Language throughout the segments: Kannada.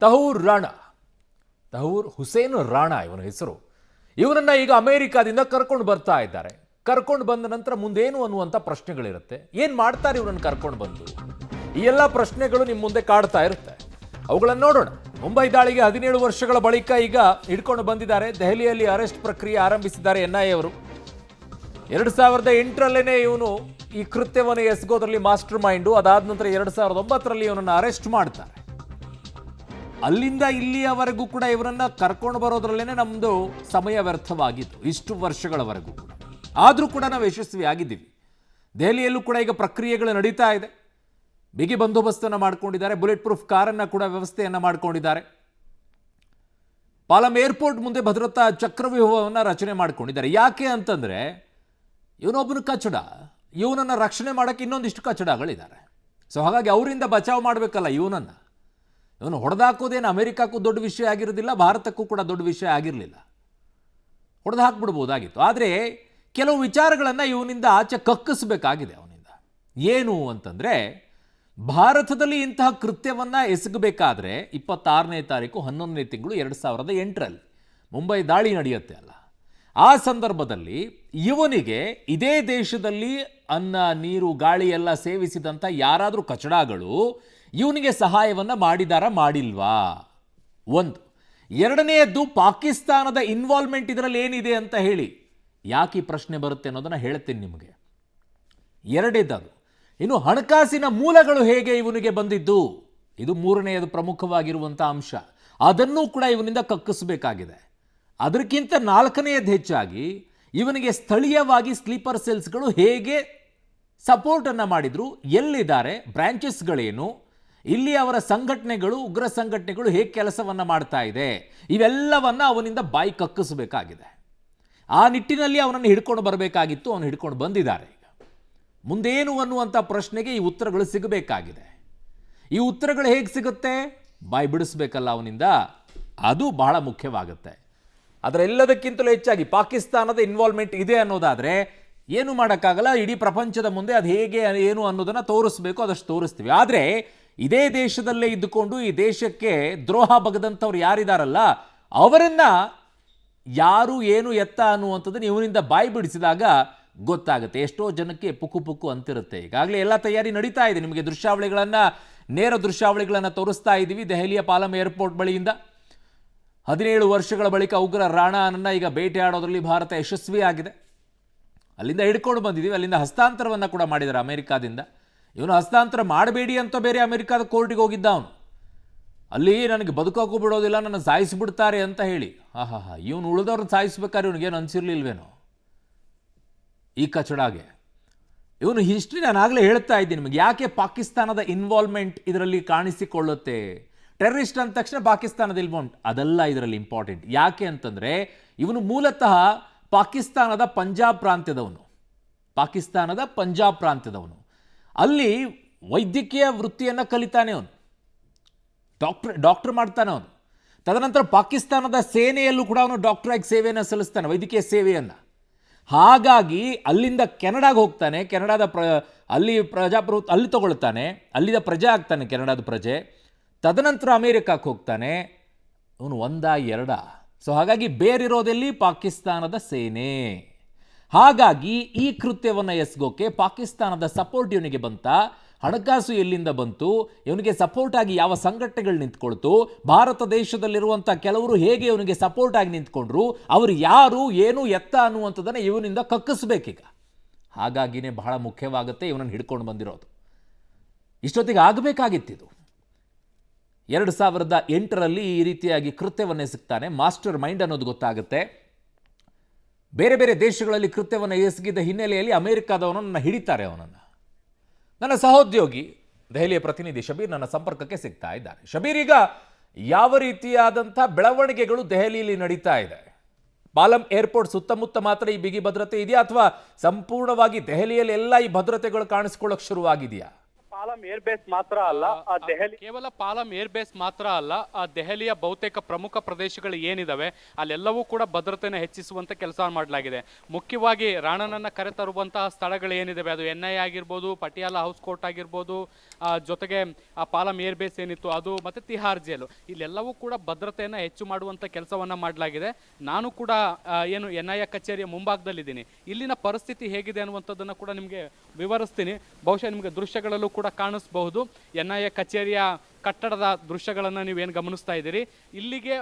ತಹೂರ್ ರಾಣಾ, ತಹೂರ್ ಹುಸೇನ್ ರಾಣಾ ಇವನ ಹೆಸರು. ಇವನನ್ನ ಈಗ ಅಮೆರಿಕಾದಿಂದ ಕರ್ಕೊಂಡು ಬರ್ತಾ ಇದ್ದಾರೆ. ಕರ್ಕೊಂಡು ಬಂದ ನಂತರ ಮುಂದೇನು ಅನ್ನುವಂಥ ಪ್ರಶ್ನೆಗಳಿರುತ್ತೆ. ಏನು ಮಾಡ್ತಾರೆ ಇವರನ್ನು ಕರ್ಕೊಂಡು ಬಂದು? ಈ ಎಲ್ಲ ಪ್ರಶ್ನೆಗಳು ನಿಮ್ಮ ಮುಂದೆ ಕಾಡ್ತಾ ಇರುತ್ತೆ. ಅವುಗಳನ್ನು ನೋಡೋಣ. ಮುಂಬೈ ದಾಳಿಗೆ 17 ವರ್ಷಗಳ ಬಳಿಕ ಈಗ ಹಿಡ್ಕೊಂಡು ಬಂದಿದ್ದಾರೆ. ದೆಹಲಿಯಲ್ಲಿ ಅರೆಸ್ಟ್ ಪ್ರಕ್ರಿಯೆ ಆರಂಭಿಸಿದ್ದಾರೆ NIA ಅವರು. 2008ರಲ್ಲೇನೆ ಇವನು ಈ ಕೃತ್ಯವನ್ನು ಎಸಗೋದ್ರಲ್ಲಿ ಮಾಸ್ಟರ್ ಮೈಂಡು. ಅದಾದ ನಂತರ 2009ರಲ್ಲಿ ಇವನನ್ನು ಅರೆಸ್ಟ್ ಮಾಡ್ತಾರೆ. ಅಲ್ಲಿಂದ ಇಲ್ಲಿಯವರೆಗೂ ಕೂಡ ಇವರನ್ನ ಕರ್ಕೊಂಡು ಬರೋದ್ರಲ್ಲೇನೆ ನಮ್ಮದು ಸಮಯ ವ್ಯರ್ಥವಾಗಿತ್ತು, ಇಷ್ಟು ವರ್ಷಗಳವರೆಗೂ ಕೂಡ. ಆದರೂ ಕೂಡ ನಾವು ಯಶಸ್ವಿಯಾಗಿದ್ದೀವಿ. ದೆಹಲಿಯಲ್ಲೂ ಕೂಡ ಈಗ ಪ್ರಕ್ರಿಯೆಗಳು ನಡೀತಾ ಇದೆ. ಬಿಗಿ ಬಂದೋಬಸ್ತನ್ನು ಮಾಡ್ಕೊಂಡಿದ್ದಾರೆ. ಬುಲೆಟ್ ಪ್ರೂಫ್ ಕಾರನ್ನು ಕೂಡ ವ್ಯವಸ್ಥೆಯನ್ನು ಮಾಡ್ಕೊಂಡಿದ್ದಾರೆ. ಪಾಲಂ ಏರ್ಪೋರ್ಟ್ ಮುಂದೆ ಭದ್ರತಾ ಚಕ್ರವ್ಯೂಹವನ್ನು ರಚನೆ ಮಾಡ್ಕೊಂಡಿದ್ದಾರೆ. ಯಾಕೆ ಅಂತಂದರೆ ಇವನೊಬ್ಬನ ಕಚಡ, ಇವನನ್ನು ರಕ್ಷಣೆ ಮಾಡೋಕ್ಕೆ ಇನ್ನೊಂದಿಷ್ಟು ಕಚಡಗಳಿದ್ದಾರೆ. ಸೊ ಹಾಗಾಗಿ ಅವರಿಂದ ಬಚಾವ್ ಮಾಡಬೇಕಲ್ಲ ಇವನನ್ನು. ಇವನು ಹೊಡೆದಾಕೋದೇನು ಅಮೆರಿಕಕ್ಕೂ ದೊಡ್ಡ ವಿಷಯ ಆಗಿರೋದಿಲ್ಲ, ಭಾರತಕ್ಕೂ ಕೂಡ ದೊಡ್ಡ ವಿಷಯ ಆಗಿರಲಿಲ್ಲ. ಹೊಡೆದು ಹಾಕ್ಬಿಡ್ಬೋದಾಗಿತ್ತು. ಆದರೆ ಕೆಲವು ವಿಚಾರಗಳನ್ನು ಇವನಿಂದ ಆಚೆ ಕಕ್ಕಿಸಬೇಕಾಗಿದೆ ಅವನಿಂದ. ಏನು ಅಂತಂದರೆ, ಭಾರತದಲ್ಲಿ ಇಂತಹ ಕೃತ್ಯವನ್ನು ಎಸಗಬೇಕಾದ್ರೆ 26ನೇ ತಾರೀಕು 11ನೇ ತಿಂಗಳು 2008ರಲ್ಲಿ ಮುಂಬೈ ದಾಳಿ ನಡೆಯುತ್ತೆ ಅಲ್ಲ, ಆ ಸಂದರ್ಭದಲ್ಲಿ ಇವನಿಗೆ ಇದೇ ದೇಶದಲ್ಲಿ ಅನ್ನ ನೀರು ಗಾಳಿ ಎಲ್ಲ ಸೇವಿಸಿದಂಥ ಯಾರಾದರೂ ಕಚಡಗಳು ಇವನಿಗೆ ಸಹಾಯವನ್ನು ಮಾಡಿಲ್ವಾ? ಒಂದು. ಎರಡನೆಯದ್ದು, ಪಾಕಿಸ್ತಾನದ ಇನ್ವಾಲ್ವ್ಮೆಂಟ್ ಇದರಲ್ಲಿ ಏನಿದೆ ಅಂತ ಹೇಳಿ. ಯಾಕೆ ಈ ಪ್ರಶ್ನೆ ಬರುತ್ತೆ ಅನ್ನೋದನ್ನು ಹೇಳ್ತೀನಿ ನಿಮಗೆ. ಎರಡನೇದು, ಇನ್ನು ಹಣಕಾಸಿನ ಮೂಲಗಳು ಹೇಗೆ ಇವನಿಗೆ ಬಂದಿದ್ದು, ಇದು ಮೂರನೆಯದು ಪ್ರಮುಖವಾಗಿರುವಂಥ ಅಂಶ. ಅದನ್ನೂ ಕೂಡ ಇವನಿಂದ ಕಕ್ಕಿಸಬೇಕಾಗಿದೆ. ಅದಕ್ಕಿಂತ ನಾಲ್ಕನೆಯದು ಹೆಚ್ಚಾಗಿ ಇವನಿಗೆ ಸ್ಥಳೀಯವಾಗಿ ಸ್ಲೀಪರ್ ಸೆಲ್ಸ್ಗಳು ಹೇಗೆ ಸಪೋರ್ಟನ್ನು ಮಾಡಿದ್ರು, ಎಲ್ಲಿದ್ದಾರೆ, ಬ್ರಾಂಚಸ್ಗಳೇನು, ಇಲ್ಲಿ ಅವರ ಸಂಘಟನೆಗಳು, ಉಗ್ರ ಸಂಘಟನೆಗಳು ಹೇಗೆ ಕೆಲಸವನ್ನು ಮಾಡ್ತಾ ಇದೆ, ಇವೆಲ್ಲವನ್ನು ಅವನಿಂದ ಬಾಯಿ ಕಕ್ಕಿಸಬೇಕಾಗಿದೆ. ಆ ನಿಟ್ಟಿನಲ್ಲಿ ಅವನನ್ನು ಹಿಡ್ಕೊಂಡು ಬರಬೇಕಾಗಿತ್ತು. ಅವನು ಹಿಡ್ಕೊಂಡು ಬಂದಿದ್ದಾರೆ. ಈಗ ಮುಂದೇನು ಅನ್ನುವಂಥ ಪ್ರಶ್ನೆಗೆ ಈ ಉತ್ತರಗಳು ಸಿಗಬೇಕಾಗಿದೆ. ಈ ಉತ್ತರಗಳು ಹೇಗೆ ಸಿಗುತ್ತೆ? ಬಾಯಿ ಬಿಡಿಸ್ಬೇಕಲ್ಲ ಅವನಿಂದ, ಅದು ಬಹಳ ಮುಖ್ಯವಾಗುತ್ತೆ. ಅದರೆಲ್ಲದಕ್ಕಿಂತಲೂ ಹೆಚ್ಚಾಗಿ ಪಾಕಿಸ್ತಾನದ ಇನ್ವಾಲ್ವ್ಮೆಂಟ್ ಇದೆ ಅನ್ನೋದಾದರೆ ಏನು ಮಾಡೋಕ್ಕಾಗಲ್ಲ. ಇಡೀ ಪ್ರಪಂಚದ ಮುಂದೆ ಅದು ಹೇಗೆ ಏನು ಅನ್ನೋದನ್ನು ತೋರಿಸ್ಬೇಕು, ಅದಷ್ಟು ತೋರಿಸ್ತೀವಿ. ಆದರೆ ಇದೇ ದೇಶದಲ್ಲೇ ಇದ್ದುಕೊಂಡು ಈ ದೇಶಕ್ಕೆ ದ್ರೋಹ ಬಗೆದಂಥವ್ರು ಯಾರಿದಾರಲ್ಲ, ಅವರನ್ನು ಯಾರು ಏನು ಎತ್ತ ಅನ್ನುವಂಥದ್ದನ್ನು ಇವನಿಂದ ಬಾಯಿ ಬಿಡಿಸಿದಾಗ ಗೊತ್ತಾಗುತ್ತೆ. ಎಷ್ಟೋ ಜನಕ್ಕೆ ಪುಕ್ಕು ಪುಕ್ಕು ಅಂತಿರುತ್ತೆ. ಈಗಾಗಲೇ ಎಲ್ಲ ತಯಾರಿ ನಡೀತಾ ಇದೆ. ನಿಮಗೆ ನೇರ ದೃಶ್ಯಾವಳಿಗಳನ್ನು ತೋರಿಸ್ತಾ ಇದ್ದೀವಿ. ದೆಹಲಿಯ ಪಾಲಂ ಏರ್ಪೋರ್ಟ್ ಬಳಿಯಿಂದ 17 ವರ್ಷಗಳ ಬಳಿಕ ಉಗ್ರ ರಾಣಾನನ್ನು ಈಗ ಬೇಟೆಯಾಡೋದ್ರಲ್ಲಿ ಭಾರತ ಯಶಸ್ವಿಯಾಗಿದೆ. ಅಲ್ಲಿಂದ ಹಿಡ್ಕೊಂಡು ಬಂದಿದ್ದೀವಿ. ಅಲ್ಲಿಂದ ಹಸ್ತಾಂತರವನ್ನು ಕೂಡ ಮಾಡಿದ್ದಾರೆ ಅಮೆರಿಕಾದಿಂದ. ಇವನು ಹಸ್ತಾಂತರ ಮಾಡಬೇಡಿ ಅಂತ ಬೇರೆ ಅಮೆರಿಕಾದ ಕೋರ್ಟಿಗೆ ಹೋಗಿದ್ದ ಅವನು. ಅಲ್ಲಿ ನನಗೆ ಬದುಕೋಕ್ಕೂ ಬಿಡೋದಿಲ್ಲ, ನನ್ನ ಸಾಯಿಸಿಬಿಡ್ತಾರೆ ಅಂತ ಹೇಳಿ. ಇವನು ಉಳಿದವ್ರನ್ನ ಸಾಯಿಸ್ಬೇಕಾದ್ರೆ ಇವನಿಗೇನು ಅನಿಸಿರ್ಲಿಲ್ವೇನೋ ಈ ಕಚಡಾಗೆ. ಇವನು ಹಿಸ್ಟ್ರಿ ನಾನು ಆಗಲೇ ಹೇಳ್ತಾ ಇದ್ದೀನಿ ನಿಮಗೆ. ಯಾಕೆ ಪಾಕಿಸ್ತಾನದ ಇನ್ವಾಲ್ವ್ಮೆಂಟ್ ಇದರಲ್ಲಿ ಕಾಣಿಸಿಕೊಳ್ಳುತ್ತೆ? ಟೆರರಿಸ್ಟ್ ಅಂದ ತಕ್ಷಣ ಪಾಕಿಸ್ತಾನದ ಇನ್ವಾಲ್ವ್ಮೆಂಟ್ ಅದೆಲ್ಲ ಇದರಲ್ಲಿ ಇಂಪಾರ್ಟೆಂಟ್. ಯಾಕೆ ಅಂತಂದರೆ ಇವನು ಮೂಲತಃ ಪಾಕಿಸ್ತಾನದ ಪಂಜಾಬ್ ಪ್ರಾಂತ್ಯದವನು. ಅಲ್ಲಿ ವೈದ್ಯಕೀಯ ವೃತ್ತಿಯನ್ನು ಕಲಿತಾನೆ ಅವನು. ಡಾಕ್ಟರ್ ಮಾಡ್ತಾನೆ ಅವನು. ತದನಂತರ ಪಾಕಿಸ್ತಾನದ ಸೇನೆಯಲ್ಲೂ ಕೂಡ ಅವನು ಡಾಕ್ಟರಾಗಿ ಸೇವೆಯನ್ನು ಸಲ್ಲಿಸ್ತಾನೆ, ವೈದ್ಯಕೀಯ ಸೇವೆಯನ್ನು. ಹಾಗಾಗಿ ಅಲ್ಲಿಂದ ಕೆನಡಾಗೆ ಹೋಗ್ತಾನೆ. ಕೆನಡಾದ ಅಲ್ಲಿ ಪ್ರಜಾಪ್ರಭುತ್ವ ಅಲ್ಲಿ ತಗೊಳ್ತಾನೆ, ಅಲ್ಲಿದ ಪ್ರಜೆ ಆಗ್ತಾನೆ, ಕೆನಡಾದ ಪ್ರಜೆ. ತದನಂತರ ಅಮೇರಿಕಕ್ಕೆ ಹೋಗ್ತಾನೆ. ಅವನು ಎರಡ. ಸೊ ಹಾಗಾಗಿ ಬೇರಿರೋದಲ್ಲಿ ಪಾಕಿಸ್ತಾನದ ಸೇನೆ. ಹಾಗಾಗಿ ಈ ಕೃತ್ಯವನ್ನು ಎಸಗೋಕೆ ಪಾಕಿಸ್ತಾನದ ಸಪೋರ್ಟ್ ಇವನಿಗೆ ಬಂತ. ಹಣಕಾಸು ಎಲ್ಲಿಂದ ಬಂತು, ಇವನಿಗೆ ಸಪೋರ್ಟ್ ಆಗಿ ಯಾವ ಸಂಘಟನೆಗಳು ನಿಂತ್ಕೊಳ್ತು, ಭಾರತ ದೇಶದಲ್ಲಿರುವಂಥ ಕೆಲವರು ಹೇಗೆ ಇವನಿಗೆ ಸಪೋರ್ಟ್ ಆಗಿ ನಿಂತ್ಕೊಂಡ್ರು, ಅವರು ಯಾರು, ಏನು, ಎತ್ತ ಅನ್ನುವಂಥದ್ದನ್ನು ಇವನಿಂದ ಕಕ್ಕಿಸ್ಬೇಕೀಗ. ಹಾಗಾಗಿನೇ ಬಹಳ ಮುಖ್ಯವಾಗುತ್ತೆ ಇವನನ್ನು ಹಿಡ್ಕೊಂಡು ಬಂದಿರೋದು. ಇಷ್ಟೊತ್ತಿಗೆ ಆಗಬೇಕಾಗಿತ್ತಿದು. 2008ರಲ್ಲಿ ಈ ರೀತಿಯಾಗಿ ಕೃತ್ಯವನ್ನು ಎಸಗ್ತಾನೆ. ಮಾಸ್ಟರ್ ಮೈಂಡ್ ಅನ್ನೋದು ಗೊತ್ತಾಗುತ್ತೆ. ಬೇರೆ ಬೇರೆ ದೇಶಗಳಲ್ಲಿ ಕೃತ್ಯವನ್ನು ಎಸಗಿದ ಹಿನ್ನೆಲೆಯಲ್ಲಿ ಅಮೆರಿಕಾದವನನ್ನು ಹಿಡಿತಾರೆ. ಅವನನ್ನು ನನ್ನ ಸಹೋದ್ಯೋಗಿ ದೆಹಲಿಯ ಪ್ರತಿನಿಧಿ ಶಬೀರ್ ನನ್ನ ಸಂಪರ್ಕಕ್ಕೆ ಸಿಗ್ತಾ ಇದ್ದಾರೆ. ಶಬೀರ್, ಈಗ ಯಾವ ರೀತಿಯಾದಂಥ ಬೆಳವಣಿಗೆಗಳು ದೆಹಲಿಯಲ್ಲಿ ನಡೀತಾ ಇದೆ? ಪಾಲಂ ಏರ್ಪೋರ್ಟ್ ಸುತ್ತಮುತ್ತ ಮಾತ್ರ ಈ ಬಿಗಿ ಭದ್ರತೆ ಇದೆಯಾ, ಅಥವಾ ಸಂಪೂರ್ಣವಾಗಿ ದೆಹಲಿಯಲ್ಲಿ ಎಲ್ಲ ಈ ಭದ್ರತೆಗಳು ಕಾಣಿಸ್ಕೊಳ್ಳೋಕೆ ಶುರುವಾಗಿದೆಯಾ? ಪಾಲಂ ಏರ್ ಬೇಸ್ ಮಾತ್ರ ಅಲ್ಲ, ದೆಹಲಿ ಕೇವಲ ಪಾಲಂ ಏರ್ ಬೇಸ್ ಮಾತ್ರ ಅಲ್ಲ, ದೆಹಲಿಯ ಬಹುತೇಕ ಪ್ರಮುಖ ಪ್ರದೇಶಗಳು ಏನಿದಾವೆ ಅಲ್ಲೆಲ್ಲವೂ ಕೂಡ ಭದ್ರತೆಯನ್ನು ಹೆಚ್ಚಿಸುವಂತ ಕೆಲಸ ಮಾಡಲಾಗಿದೆ. ಮುಖ್ಯವಾಗಿ ರಾಣನನ್ನ ಕರೆತರುವಂತಹ ಸ್ಥಳಗಳು ಏನಿದಾವೆ ಅದು NIA ಆಗಿರ್ಬೋದು, ಪಟಿಯಾಲ ಹೌಸ್ ಕೋರ್ಟ್ ಆಗಿರ್ಬೋದು, ಜೊತೆಗೆ ಆ ಪಾಲಂ ಏರ್ ಬೇಸ್ ಏನಿತ್ತು ಅದು, ಮತ್ತೆ ತಿಹಾರ್ ಜೈಲು, ಇಲ್ಲೆಲ್ಲವೂ ಕೂಡ ಭದ್ರತೆಯನ್ನು ಹೆಚ್ಚು ಮಾಡುವಂತ ಕೆಲಸವನ್ನ ಮಾಡಲಾಗಿದೆ. ನಾನು ಕೂಡ ಏನು NIA ಕಚೇರಿಯ ಮುಂಭಾಗದಲ್ಲಿದ್ದೀನಿ. ಇಲ್ಲಿನ ಪರಿಸ್ಥಿತಿ ಹೇಗಿದೆ ಅನ್ನುವಂಥದ್ದನ್ನು ಕೂಡ ನಿಮಗೆ ವಿವರಿಸ್ತೀನಿ. ಬಹುಶಃ ನಿಮಗೆ ದೃಶ್ಯಗಳಲ್ಲೂ ಕೂಡ ಕಾಣಿಸಬಹುದು. NIA ಕಚೇರಿಯ ಕಟ್ಟಡದ ದೃಶ್ಯಗಳನ್ನು ನೀವೇನು ಗಮನಿಸ್ತಾ ಇದ್ದೀರಿ. ಇಲ್ಲಿಗೆ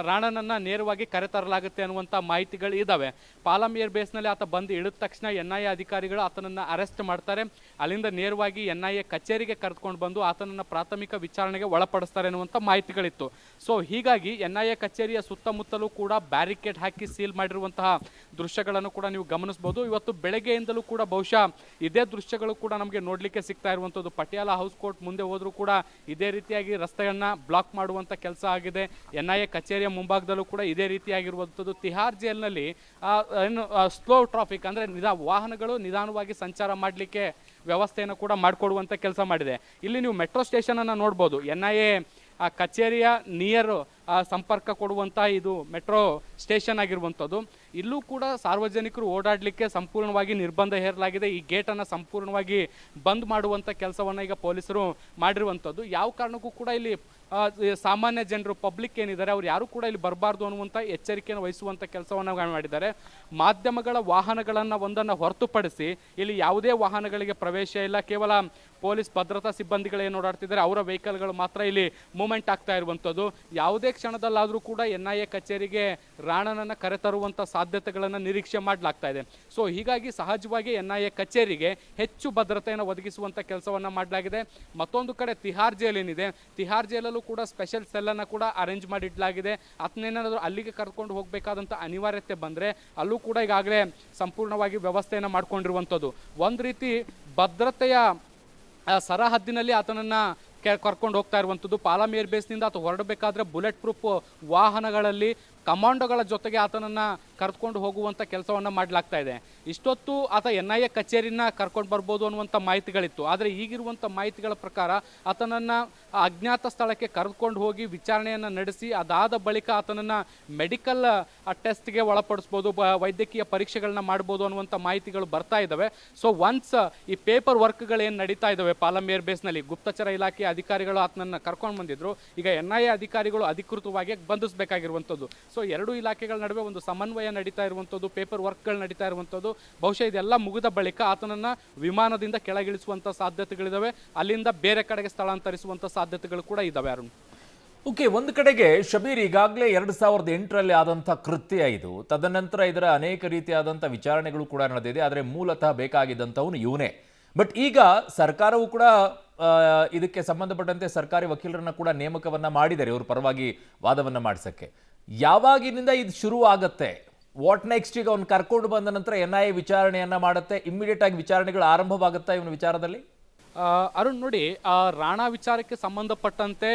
ರಾಣನನ್ನ ನೇರವಾಗಿ ಕರೆತರಲಾಗುತ್ತೆ ಅನ್ನುವಂಥ ಮಾಹಿತಿಗಳು ಇದ್ದಾವೆ. ಪಾಲಂ ಏರ್ ಬೇಸ್ನಲ್ಲಿ ಆತ ಬಂದು ಇಳಿದ ತಕ್ಷಣ NIA ಅಧಿಕಾರಿಗಳು ಆತನನ್ನು ಅರೆಸ್ಟ್ ಮಾಡ್ತಾರೆ. ಅಲ್ಲಿಂದ ನೇರವಾಗಿ NIA ಕಚೇರಿಗೆ ಕರೆದುಕೊಂಡು ಬಂದು ಆತನನ್ನು ಪ್ರಾಥಮಿಕ ವಿಚಾರಣೆಗೆ ಒಳಪಡಿಸ್ತಾರೆ ಅನ್ನುವಂಥ ಮಾಹಿತಿಗಳಿತ್ತು. ಸೊ ಹೀಗಾಗಿ NIA ಕಚೇರಿಯ ಸುತ್ತಮುತ್ತಲೂ ಕೂಡ ಬ್ಯಾರಿಕೇಡ್ ಹಾಕಿ ಸೀಲ್ ಮಾಡಿರುವಂತಹ ದೃಶ್ಯಗಳನ್ನು ಕೂಡ ನೀವು ಗಮನಿಸಬಹುದು. ಇವತ್ತು ಬೆಳಗ್ಗೆಯಿಂದಲೂ ಕೂಡ ಬಹುಶಃ ಇದೇ ದೃಶ್ಯಗಳು ಕೂಡ ನಮಗೆ ನೋಡಲಿಕ್ಕೆ ಸಿಗ್ತಾ ಇರುವಂಥದ್ದು. ಪಟಿಯಾಲ ಹೌಸ್ ಕೋರ್ಟ್ ಮುಂದೆ ಹೋದರೂ ಕೂಡ ಇದೇ ರೀತಿಯಾಗಿ ರಸ್ತೆಗಳನ್ನ ಬ್ಲಾಕ್ ಮಾಡುವಂಥ ಕೆಲಸ ಆಗಿದೆ. NIA ಕಚೇರಿಯ ಮುಂಭಾಗದಲ್ಲೂ ಕೂಡ ಇದೇ ರೀತಿಯಾಗಿರುವಂಥದ್ದು. ತಿಹಾರ್ ಜೈಲ್ನಲ್ಲಿ ಏನು ಸ್ಲೋ ಟ್ರಾಫಿಕ್ ಅಂದರೆ ವಾಹನಗಳು ನಿಧಾನವಾಗಿ ಸಂಚಾರ ಮಾಡಲಿಕ್ಕೆ ವ್ಯವಸ್ಥೆಯನ್ನು ಕೂಡ ಮಾಡಿಕೊಡುವಂಥ ಕೆಲಸ ಮಾಡಿದೆ. ಇಲ್ಲಿ ನೀವು ಮೆಟ್ರೋ ಸ್ಟೇಷನನ್ನು ನೋಡ್ಬೋದು. NIA ಕಚೇರಿಯ ನಿಯರ್ ಸಂಪರ್ಕ ಕೊಡುವಂಥ ಇದು ಮೆಟ್ರೋ ಸ್ಟೇಷನ್ ಆಗಿರುವಂಥದ್ದು. ಇಲ್ಲೂ ಕೂಡ ಸಾರ್ವಜನಿಕರು ಓಡಾಡಲಿಕ್ಕೆ ಸಂಪೂರ್ಣವಾಗಿ ನಿರ್ಬಂಧ ಹೇರಲಾಗಿದೆ. ಈ ಗೇಟನ್ನು ಸಂಪೂರ್ಣವಾಗಿ ಬಂದ್ ಮಾಡುವಂಥ ಕೆಲಸವನ್ನು ಈಗ ಪೊಲೀಸರು ಮಾಡಿರುವಂಥದ್ದು. ಯಾವ ಕಾರಣಕ್ಕೂ ಕೂಡ ಇಲ್ಲಿ ಸಾಮಾನ್ಯ ಜನರು ಪಬ್ಲಿಕ್ ಏನಿದ್ದಾರೆ ಅವ್ರು ಯಾರು ಕೂಡ ಇಲ್ಲಿ ಬರಬಾರ್ದು ಅನ್ನುವಂಥ ಎಚ್ಚರಿಕೆಯನ್ನು ವಹಿಸುವಂಥ ಕೆಲಸವನ್ನು ಮಾಡಿದ್ದಾರೆ. ಮಾಧ್ಯಮಗಳ ವಾಹನಗಳನ್ನು ಒಂದನ್ನು ಹೊರತುಪಡಿಸಿ ಇಲ್ಲಿ ಯಾವುದೇ ವಾಹನಗಳಿಗೆ ಪ್ರವೇಶ ಇಲ್ಲ. ಕೇವಲ ಪೊಲೀಸ್ ಭದ್ರತಾ ಸಿಬ್ಬಂದಿಗಳೇನು ಓಡಾಡ್ತಿದ್ದಾರೆ ಅವರ ವೆಹಿಕಲ್ಗಳು ಮಾತ್ರ ಇಲ್ಲಿ ಮೂವ್ಮೆಂಟ್ ಆಗ್ತಾ ಇರುವಂಥದ್ದು. ಯಾವುದೇ ಕ್ಷಣದಲ್ಲಾದರೂ ಕೂಡ NIA ಕಚೇರಿಗೆ ರಾಣನನ್ನು ಕರೆತರುವಂಥ ಸಾಧ್ಯತೆಗಳನ್ನು ನಿರೀಕ್ಷೆ ಮಾಡಲಾಗ್ತಾ ಇದೆ. ಸೊ ಹೀಗಾಗಿ ಸಹಜವಾಗಿ NIA ಕಚೇರಿಗೆ ಹೆಚ್ಚು ಭದ್ರತೆಯನ್ನು ಒದಗಿಸುವಂಥ ಕೆಲಸವನ್ನು ಮಾಡಲಾಗಿದೆ. ಮತ್ತೊಂದು ಕಡೆ ತಿಹಾರ್ ಜೈಲ್ ಏನಿದೆ, ತಿಹಾರ್ ಜೈಲಲ್ಲೂ ಕೂಡ ಸ್ಪೆಷಲ್ ಸೆಲ್ಲನ್ನು ಕೂಡ ಅರೇಂಜ್ ಮಾಡಿಡಲಾಗಿದೆ. ಅದನ್ನೇನಾದರೂ ಅಲ್ಲಿಗೆ ಕರ್ಕೊಂಡು ಹೋಗಬೇಕಾದಂಥ ಅನಿವಾರ್ಯತೆ ಬಂದರೆ ಅಲ್ಲೂ ಕೂಡ ಈಗಾಗಲೇ ಸಂಪೂರ್ಣವಾಗಿ ವ್ಯವಸ್ಥೆಯನ್ನು ಮಾಡ್ಕೊಂಡಿರುವಂಥದ್ದು. ಒಂದು ರೀತಿ ಭದ್ರತೆಯ ಸರಹದ್ದಿನಲ್ಲಿ ಆತನನ್ನು ಕರ್ಕೊಂಡು ಹೋಗ್ತಾ ಇರುವಂಥದ್ದು. ಪಾಲಂ ಏರ್ ಬೇಸ್ನಿಂದ ಆತ ಹೊರಡಬೇಕಾದ್ರೆ ಬುಲೆಟ್ ಪ್ರೂಫ್ ವಾಹನಗಳಲ್ಲಿ ಕಮಾಂಡೋಗಳ ಜೊತೆಗೆ ಆತನನ್ನು ಕರ್ಕೊಂಡು ಹೋಗುವಂಥ ಕೆಲಸವನ್ನು ಮಾಡಲಾಗ್ತಾ ಇದೆ. ಇಷ್ಟೊತ್ತು ಆತ NIA ಕಚೇರಿನ ಕರ್ಕೊಂಡು ಬರ್ಬೋದು ಅನ್ನುವಂಥ ಮಾಹಿತಿಗಳಿತ್ತು. ಆದರೆ ಈಗಿರುವಂಥ ಮಾಹಿತಿಗಳ ಪ್ರಕಾರ ಆತನನ್ನು ಅಜ್ಞಾತ ಸ್ಥಳಕ್ಕೆ ಕರೆದುಕೊಂಡು ಹೋಗಿ ವಿಚಾರಣೆಯನ್ನು ನಡೆಸಿ ಅದಾದ ಬಳಿಕ ಆತನನ್ನು ಮೆಡಿಕಲ್ ಟೆಸ್ಟ್ಗೆ ಒಳಪಡಿಸ್ಬೋದು, ವೈದ್ಯಕೀಯ ಪರೀಕ್ಷೆಗಳನ್ನ ಮಾಡ್ಬೋದು ಅನ್ನುವಂಥ ಮಾಹಿತಿಗಳು ಬರ್ತಾ ಇದ್ದಾವೆ. ಸೊ ಒನ್ಸ್ ಈ ಪೇಪರ್ ವರ್ಕ್ಗಳೇನು ನಡೀತಾ ಇದ್ದಾವೆ ಪಾಲಂ ಏರ್ ಬೇಸ್ನಲ್ಲಿ, ಗುಪ್ತಚರ ಇಲಾಖೆ ಅಧಿಕಾರಿಗಳು ಆತನನ್ನು ಕರ್ಕೊಂಡು ಬಂದಿದ್ರು. ಈಗ NIA ಅಧಿಕಾರಿಗಳು ಅಧಿಕೃತವಾಗಿ ಬಂಧಿಸಬೇಕಾಗಿರುವಂಥದ್ದು. ಸೊ ಎರಡು ಇಲಾಖೆಗಳ ನಡುವೆ ಒಂದು ಸಮನ್ವಯ ನಡೀತಾ ಇರುವಂಥದ್ದು, ಪೇಪರ್ ವರ್ಕ್ಗಳು ನಡೀತಾ ಇರುವಂಥದ್ದು. ಬಹುಶಃ ಇದೆಲ್ಲ ಮುಗಿದ ಬಳಿಕ ಆತನನ್ನು ವಿಮಾನದಿಂದ ಕೆಳಗಿಳಿಸುವಂಥ ಸಾಧ್ಯತೆಗಳಿದ್ದಾವೆ. ಅಲ್ಲಿಂದ ಬೇರೆ ಕಡೆಗೆ ಸ್ಥಳಾಂತರಿಸುವಂಥ ಸಾಧ್ಯತೆಗಳು ಕೂಡ ಇದ್ದಾವೆ. ಅರುಣ್, ಓಕೆ, ಒಂದು ಕಡೆಗೆ ಶಬೀರ್ ಈಗಾಗಲೇ 2008ರಲ್ಲಿ ಆದಂಥ ಕೃತ್ಯ ಇದು. ತದನಂತರ ಇದರ ಅನೇಕ ರೀತಿಯಾದಂಥ ವಿಚಾರಣೆಗಳು ಕೂಡ ನಡೆದಿದೆ. ಆದರೆ ಮೂಲತಃ ಬೇಕಾಗಿದ್ದಂಥವನು ಇವನೇ. ಬಟ್ ಈಗ ಸರ್ಕಾರವು ಕೂಡ ಇದಕ್ಕೆ ಸಂಬಂಧಪಟ್ಟಂತೆ ಸರ್ಕಾರಿ ವಕೀಲರನ್ನ ಕೂಡ ನೇಮಕವನ್ನ ಮಾಡಿದ್ದಾರೆ ಇವ್ರ ಪರವಾಗಿ ವಾದವನ್ನ ಮಾಡಿಸಕ್ಕೆ. ಯಾವಾಗಿನಿಂದ ಇದು ಶುರು ಆಗತ್ತೆ? What next? ಈಗ ಅವ್ನು ಕರ್ಕೊಂಡು ಬಂದ ನಂತರ NIA ವಿಚಾರಣೆಯನ್ನ ಮಾಡುತ್ತೆ, ಇಮ್ಮಿಡಿಯೇಟ್ ಆಗಿ ವಿಚಾರಣೆಗಳು ಆರಂಭವಾಗುತ್ತಾ ಇವನ ವಿಚಾರದಲ್ಲಿ? ಅರುಣ್ ನೋಡಿ, ರಾಣಾ ವಿಚಾರಕ್ಕೆ ಸಂಬಂಧಪಟ್ಟಂತೆ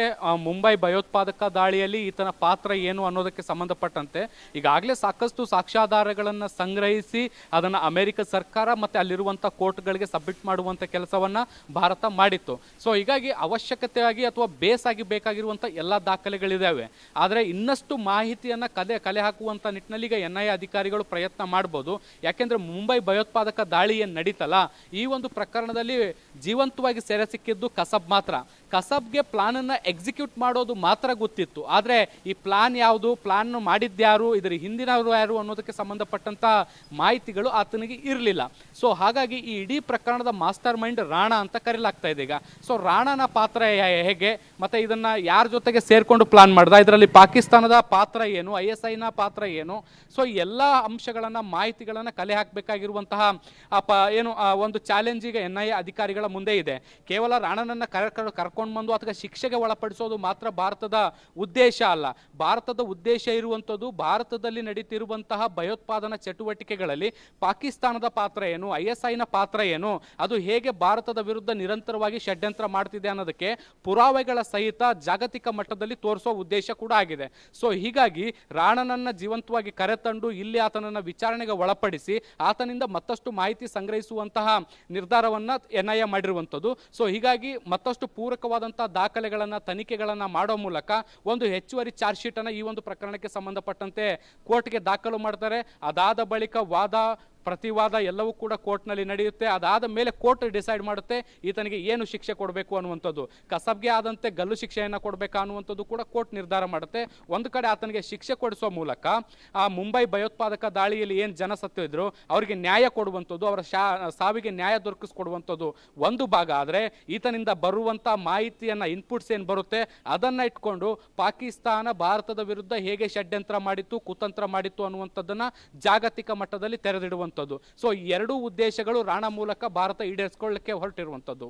ಮುಂಬೈ ಭಯೋತ್ಪಾದಕ ದಾಳಿಯಲ್ಲಿ ಈತನ ಪಾತ್ರ ಏನು ಅನ್ನೋದಕ್ಕೆ ಸಂಬಂಧಪಟ್ಟಂತೆ ಈಗಾಗಲೇ ಸಾಕಷ್ಟು ಸಾಕ್ಷ್ಯಾಧಾರಗಳನ್ನು ಸಂಗ್ರಹಿಸಿ ಅದನ್ನು ಅಮೆರಿಕ ಸರ್ಕಾರ ಮತ್ತು ಅಲ್ಲಿರುವಂಥ ಕೋರ್ಟ್ಗಳಿಗೆ ಸಬ್ಮಿಟ್ ಮಾಡುವಂಥ ಕೆಲಸವನ್ನು ಭಾರತ ಮಾಡಿತ್ತು. ಸೊ ಹೀಗಾಗಿ ಅವಶ್ಯಕತೆಯಾಗಿ ಅಥವಾ ಬೇಸಾಗಿ ಬೇಕಾಗಿರುವಂಥ ಎಲ್ಲ ದಾಖಲೆಗಳಿದ್ದಾವೆ. ಆದರೆ ಇನ್ನಷ್ಟು ಮಾಹಿತಿಯನ್ನು ಕಲೆ ಹಾಕುವಂಥ ನಿಟ್ಟಿನಲ್ಲಿ ಈಗ NIA ಅಧಿಕಾರಿಗಳು ಪ್ರಯತ್ನ ಮಾಡ್ಬೋದು. ಯಾಕೆಂದರೆ ಮುಂಬೈ ಭಯೋತ್ಪಾದಕ ದಾಳಿ ಏನು ನಡೀತಲ್ಲ, ಈ ಒಂದು ಪ್ರಕರಣದಲ್ಲಿ ಜೀವಂತವಾಗಿ ಸೆರೆ ಸಿಕ್ಕಿದ್ದು ಕಸಬ್ ಮಾತ್ರ. ಕಸಬ್ಗೆ ಪ್ಲಾನ್ ಅನ್ನ ಎಕ್ಸಿಕ್ಯೂಟ್ ಮಾಡೋದು ಮಾತ್ರ ಗೊತ್ತಿತ್ತು. ಆದರೆ ಈ ಪ್ಲಾನ್ ಯಾವುದು, ಪ್ಲಾನ್ ಮಾಡಿದ್ಯಾರು, ಇದರ ಹಿಂದಿನವರು ಯಾರು ಅನ್ನೋದಕ್ಕೆ ಸಂಬಂಧಪಟ್ಟಂತ ಮಾಹಿತಿಗಳು ಆತನಿಗೆ ಇರಲಿಲ್ಲ. ಸೊ ಹಾಗಾಗಿ ಈ ಇಡೀ ಪ್ರಕರಣದ ಮಾಸ್ಟರ್ ಮೈಂಡ್ ರಾಣಾ ಅಂತ ಕರೆಯಲಾಗ್ತಾ ಇದೆ ಈಗ. ಸೊ ರಾಣಾನ ಪಾತ್ರ ಹೇಗೆ, ಮತ್ತೆ ಇದನ್ನ ಯಾರ ಜೊತೆಗೆ ಸೇರ್ಕೊಂಡು ಪ್ಲಾನ್ ಮಾಡ್ದ, ಇದರಲ್ಲಿ ಪಾಕಿಸ್ತಾನದ ಪಾತ್ರ ಏನು, ISIನ ಪಾತ್ರ ಏನು, ಸೊ ಎಲ್ಲ ಅಂಶಗಳನ್ನ ಮಾಹಿತಿಗಳನ್ನ ಕಲೆ ಹಾಕಬೇಕಾಗಿರುವಂತಹ ಒಂದು ಚಾಲೆಂಜ್ ಈಗ NIA ಅಧಿಕಾರಿಗಳ ಮುಂದೆ ಇದೆ. ಕೇವಲ ರಾಣನನ್ನ ಕರ್ಕೊಂಡು ಕರ್ಕೊಂಡು ಬಂದು ಅಥವಾ ಶಿಕ್ಷೆಗೆ ಒಳಪಡಿಸೋದು ಮಾತ್ರ ಭಾರತದ ಉದ್ದೇಶ ಅಲ್ಲ. ಭಾರತದ ಉದ್ದೇಶ ಇರುವಂಥದ್ದು ಭಾರತದಲ್ಲಿ ನಡೀತಿರುವಂತಹ ಭಯೋತ್ಪಾದನಾ ಚಟುವಟಿಕೆಗಳಲ್ಲಿ ಪಾಕಿಸ್ತಾನದ ಪಾತ್ರ ಏನು, ISIನ ಪಾತ್ರ ಏನು, ಅದು ಹೇಗೆ ಭಾರತದ ವಿರುದ್ಧ ನಿರಂತರವಾಗಿ ಷಡ್ಯಂತ್ರ ಮಾಡ್ತಿದೆ ಅನ್ನೋದಕ್ಕೆ ಪುರಾವೆಗಳ ಸಹಿತ ಜಾಗತಿಕ ಮಟ್ಟದಲ್ಲಿ ತೋರಿಸೋ ಉದ್ದೇಶ ಕೂಡ ಆಗಿದೆ. ಸೊ ಹೀಗಾಗಿ ರಾಣನನ್ನ ಜೀವಂತವಾಗಿ ಕರೆತಂದು ಇಲ್ಲಿ ಆತನನ್ನ ವಿಚಾರಣೆಗೆ ಒಳಪಡಿಸಿ ಆತನಿಂದ ಮತ್ತಷ್ಟು ಮಾಹಿತಿ ಸಂಗ್ರಹಿಸುವಂತಹ ನಿರ್ಧಾರವನ್ನ NIA ಮಾಡಿರುವಂಥದ್ದು. ಸೊ ಹೀಗಾಗಿ ಮತ್ತಷ್ಟು ಪೂರಕವಾದಂತಹ ದಾಖಲೆಗಳನ್ನ ತನಿಖೆಗಳನ್ನ ಮಾಡೋ ಮೂಲಕ ಒಂದು ಹೆಚ್ಚುವರಿ ಚಾರ್ಜ್ ಶೀಟ್ ಅನ್ನ ಈ ಒಂದು ಪ್ರಕರಣಕ್ಕೆ ಸಂಬಂಧಪಟ್ಟಂತೆ ಕೋರ್ಟ್ಗೆ ದಾಖಲು ಮಾಡ್ತಾರೆ. ಅದಾದ ಬಳಿಕ ವಾದ ಪ್ರತಿವಾದ ಎಲ್ಲವೂ ಕೂಡ ಕೋರ್ಟ್ನಲ್ಲಿ ನಡೆಯುತ್ತೆ. ಅದಾದ ಮೇಲೆ ಕೋರ್ಟ್ ಡಿಸೈಡ್ ಮಾಡುತ್ತೆ ಈತನಿಗೆ ಏನು ಶಿಕ್ಷೆ ಕೊಡಬೇಕು ಅನ್ನುವಂಥದ್ದು. ಕಸಬ್ಗೆ ಆದಂತೆ ಗಲ್ಲು ಶಿಕ್ಷೆಯನ್ನು ಕೊಡಬೇಕಾ ಅನ್ನುವಂಥದ್ದು ಕೂಡ ಕೋರ್ಟ್ ನಿರ್ಧಾರ ಮಾಡುತ್ತೆ. ಒಂದು ಕಡೆ ಆತನಿಗೆ ಶಿಕ್ಷೆ ಕೊಡಿಸುವ ಮೂಲಕ ಆ ಮುಂಬೈ ಭಯೋತ್ಪಾದಕ ದಾಳಿಯಲ್ಲಿ ಏನು ಜನ ಸತ್ತಿದ್ರು ಅವರಿಗೆ ನ್ಯಾಯ ಕೊಡುವಂಥದ್ದು, ಅವರ ಸಾವಿಗೆ ನ್ಯಾಯ ದೊರಕಿಸ್ಕೊಡುವಂಥದ್ದು ಒಂದು ಭಾಗ. ಆದರೆ ಈತನಿಂದ ಬರುವಂಥ ಮಾಹಿತಿಯನ್ನು ಇನ್ಪುಟ್ಸ್ ಏನು ಬರುತ್ತೆ ಅದನ್ನು ಇಟ್ಕೊಂಡು ಪಾಕಿಸ್ತಾನ ಭಾರತದ ವಿರುದ್ಧ ಹೇಗೆ ಷಡ್ಯಂತ್ರ ಮಾಡಿತ್ತು, ಕುತಂತ್ರ ಮಾಡಿತ್ತು ಅನ್ನುವಂಥದ್ದನ್ನು ಜಾಗತಿಕ ಮಟ್ಟದಲ್ಲಿ ತೆರೆದಿಡುವಂಥದ್ದು. ಸೊ ಎರಡೂ ಉದ್ದೇಶಗಳು ರಾಣಾ ಮೂಲಕ ಭಾರತ ಈಡೇರಿಸಿಕೊಳ್ಳಕ್ಕೆ ಹೊರಟಿರುವಂಥದ್ದು.